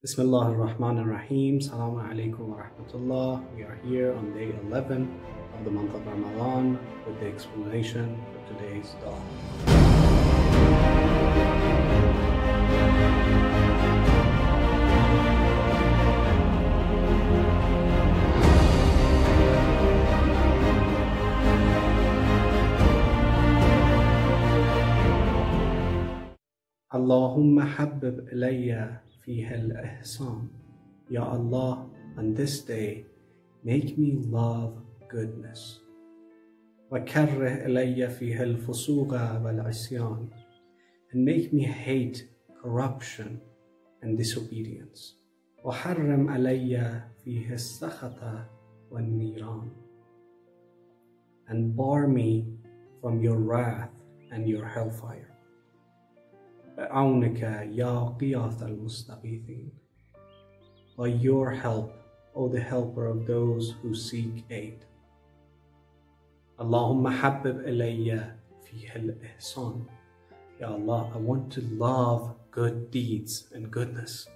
Bismillah ar-Rahman ar-Rahim. Salaam Alaykum wa rahmatullah. We are here on day 11 of the month of Ramadan with the explanation for today's dua. Allahumma habbib ilayya fiha al-ihsan. Ya Allah, on this day, make me love goodness. Wa karrih ilayya fiha al-fusuqa wal-isyan. And make me hate corruption and disobedience. Wa harram alayya fiha as-sakhata wal-niran. And bar me from your wrath and your hellfire. بِعَوْنِكَ يَا قِيَاثَ الْمُسْتَغِيثِينَ. By your help, O the helper of those who seek aid. Allahumma habbib ilayya fiha al-ihsan. Ya Allah, I want to love good deeds and goodness.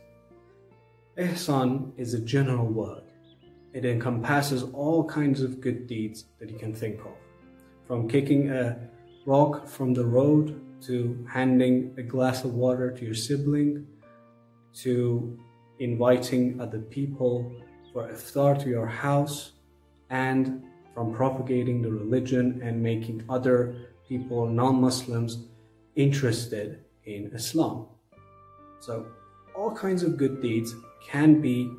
Ihsan is a general word. It encompasses all kinds of good deeds that you can think of. From kicking a rock from the road, to handing a glass of water to your sibling, to inviting other people for iftar to your house, and from propagating the religion and making other people, non-Muslims, interested in Islam. So all kinds of good deeds can be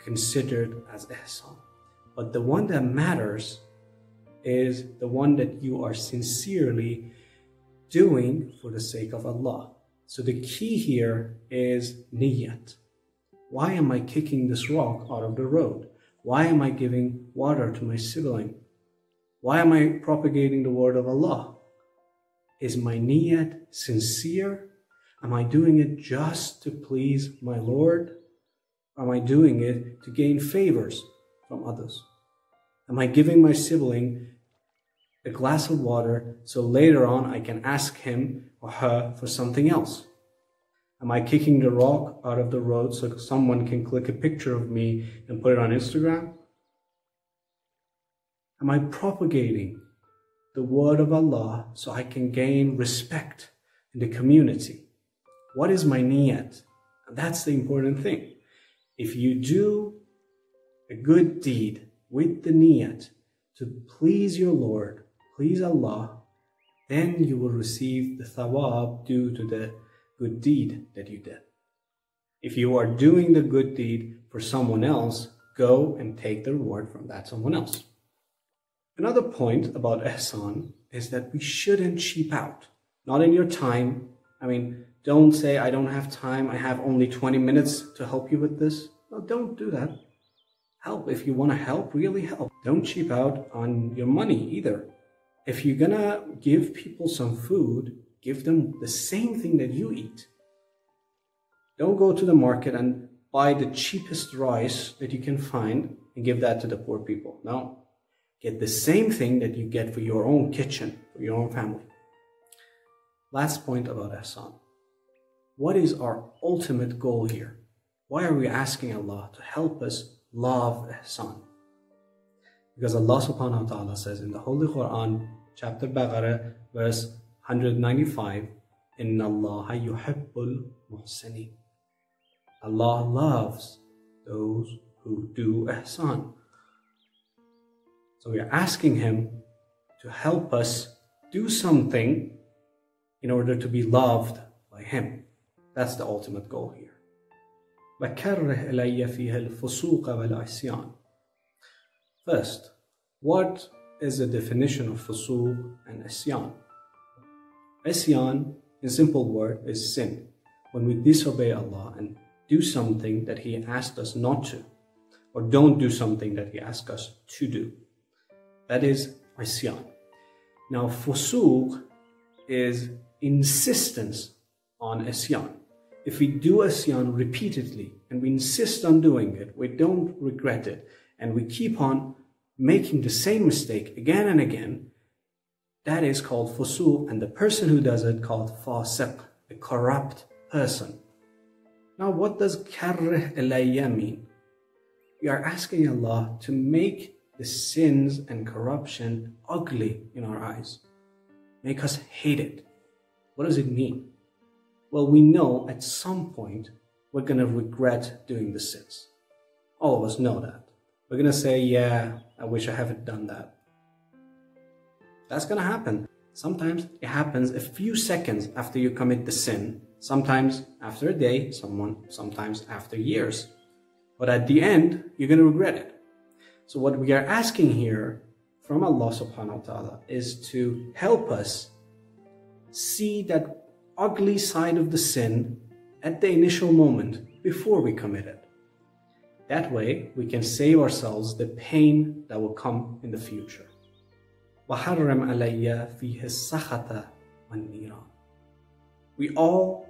considered as ihsan. But the one that matters is the one that you are sincerely doing for the sake of Allah. So the key here is niyyat. Why am I kicking this rock out of the road? Why am I giving water to my sibling? Why am I propagating the word of Allah? Is my niyyat sincere? Am I doing it just to please my Lord? Or am I doing it to gain favors from others? Am I giving my sibling a glass of water so later on I can ask him or her for something else? Am I kicking the rock out of the road so someone can click a picture of me and put it on Instagram? Am I propagating the word of Allah so I can gain respect in the community? What is my niyat? And that's the important thing. If you do a good deed with the niyat to please your Lord, please Allah, then you will receive the thawab due to the good deed that you did. If you are doing the good deed for someone else, go and take the reward from that someone else. Another point about ihsan is that we shouldn't cheap out. Not in your time. Don't say, I don't have time, I have only 20 minutes to help you with this. No, don't do that. Help. If you want to help, really help. Don't cheap out on your money either. If you're gonna give people some food, give them the same thing that you eat. Don't go to the market and buy the cheapest rice that you can find and give that to the poor people. No. Get the same thing that you get for your own kitchen, for your own family. Last point about ihsan. What is our ultimate goal here? Why are we asking Allah to help us love ihsan? Because Allah subhanahu wa ta'ala says in the Holy Quran, Chapter Al-Baqarah, verse 195, Inna Allah yuhibbul muhsinin. Allah loves those who do ihsan. So we are asking Him to help us do something in order to be loved by Him. That's the ultimate goal here. وَكَرِّهْ إِلَيَّ فِيهَا الْفُسُوقَ وَالْعِصْيَانَ. First, what is the definition of fusuq and isyan? Isyan, in simple word, is sin. When we disobey Allah and do something that He asked us not to, or don't do something that He asked us to do. That is isyan. Now, fusuq is insistence on isyan. If we do isyan repeatedly and we insist on doing it, we don't regret it, and we keep on making the same mistake again and again, that is called fusuq, and the person who does it called fasiq, a corrupt person. Now, what does karrih ilayya mean? We are asking Allah to make the sins and corruption ugly in our eyes. Make us hate it. What does it mean? Well, we know at some point we're going to regret doing the sins. All of us know that. We're going to say, yeah, I wish I haven't done that. That's going to happen. Sometimes it happens a few seconds after you commit the sin. Sometimes after a day, sometimes after years. But at the end, you're going to regret it. So what we are asking here from Allah subhanahu wa ta'ala is to help us see that ugly side of the sin at the initial moment before we commit it. That way, we can save ourselves the pain that will come in the future. وَحَرَّمْ عَلَيَّ فِيهِ السَّخَطَ وَالنِّيرَانَ. We all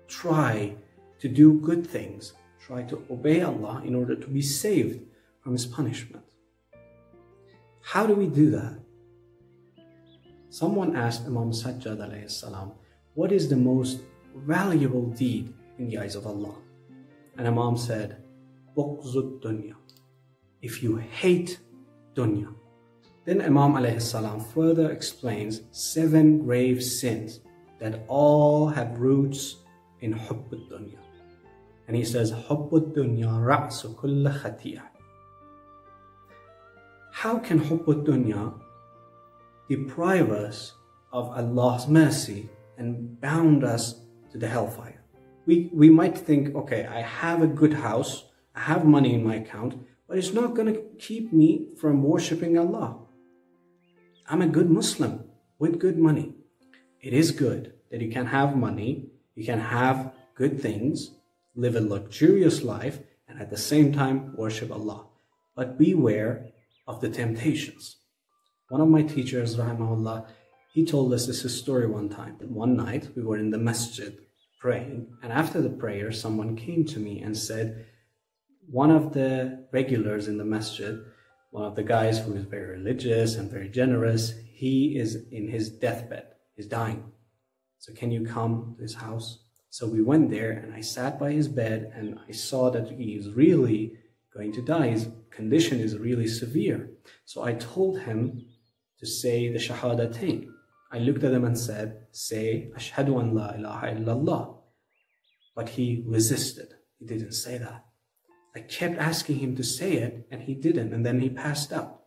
try to do good things, try to obey Allah in order to be saved from His punishment. How do we do that? Someone asked Imam Sadjad alayhi salam, what is the most valuable deed in the eyes of Allah? And Imam said, بُغْضُ الدُّنْيَا. If you hate dunya. Then Imam alayhi salam further explains 7 grave sins that all have roots in حُبُّ الدُّنْيا. And he says, حُبُّ الدُّنْيا رَأْسُ كُلَّ خَطِيئَةٍ. How can حُبُّ الدُّنْيا deprive us of Allah's mercy and bound us to the hellfire? We might think, okay, I have a good house, I have money in my account, but it's not going to keep me from worshipping Allah. I'm a good Muslim with good money. It is good that you can have money, you can have good things, live a luxurious life, and at the same time worship Allah. But beware of the temptations. One of my teachers, rahimahullah, he told us this story one time. One night we were in the masjid praying, and after the prayer someone came to me and said, one of the regulars in the masjid, one of the guys who is very religious and very generous, he is in his deathbed, he's dying. So can you come to his house? So we went there and I sat by his bed and I saw that he is really going to die. His condition is really severe. So I told him to say the Shahadatain. I looked at him and said, say, Ashhadu an la ilaha illallah. But he resisted. He didn't say that. I kept asking him to say it and he didn't, and then he passed out.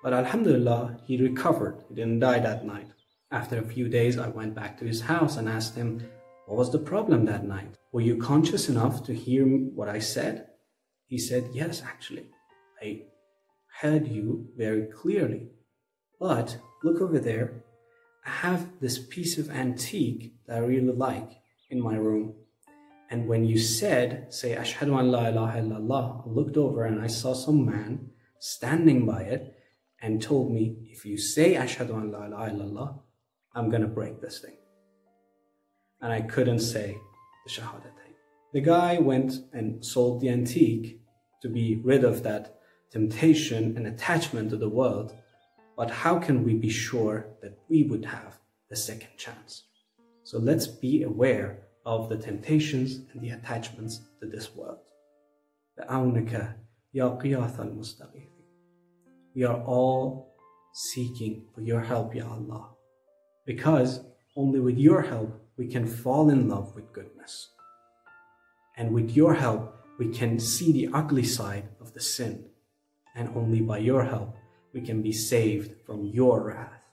But alhamdulillah, he recovered. He didn't die that night. After a few days, I went back to his house and asked him, what was the problem that night? Were you conscious enough to hear what I said? He said, yes, actually. I heard you very clearly. But look over there. I have this piece of antique that I really like in my room. And when you said, say, Ashhadu an la ilaha illallah, I looked over and I saw some man standing by it and told me, if you say Ashhadu an la ilaha illallah, I'm going to break this thing. And I couldn't say the Shahadatain. The guy went and sold the antique to be rid of that temptation and attachment to the world. But how can we be sure that we would have the second chance? So let's be aware of the temptations and the attachments to this world. We are all seeking for your help, Ya Allah, because only with your help we can fall in love with goodness. And with your help we can see the ugly side of the sin. And only by your help we can be saved from your wrath.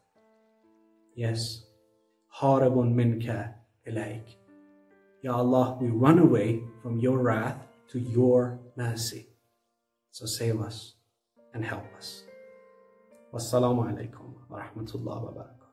Yes, harabun minka ilayk. Ya Allah, we run away from your wrath to your mercy. So save us and help us. Wassalamu alaikum wa rahmatullahi wa barakatuh.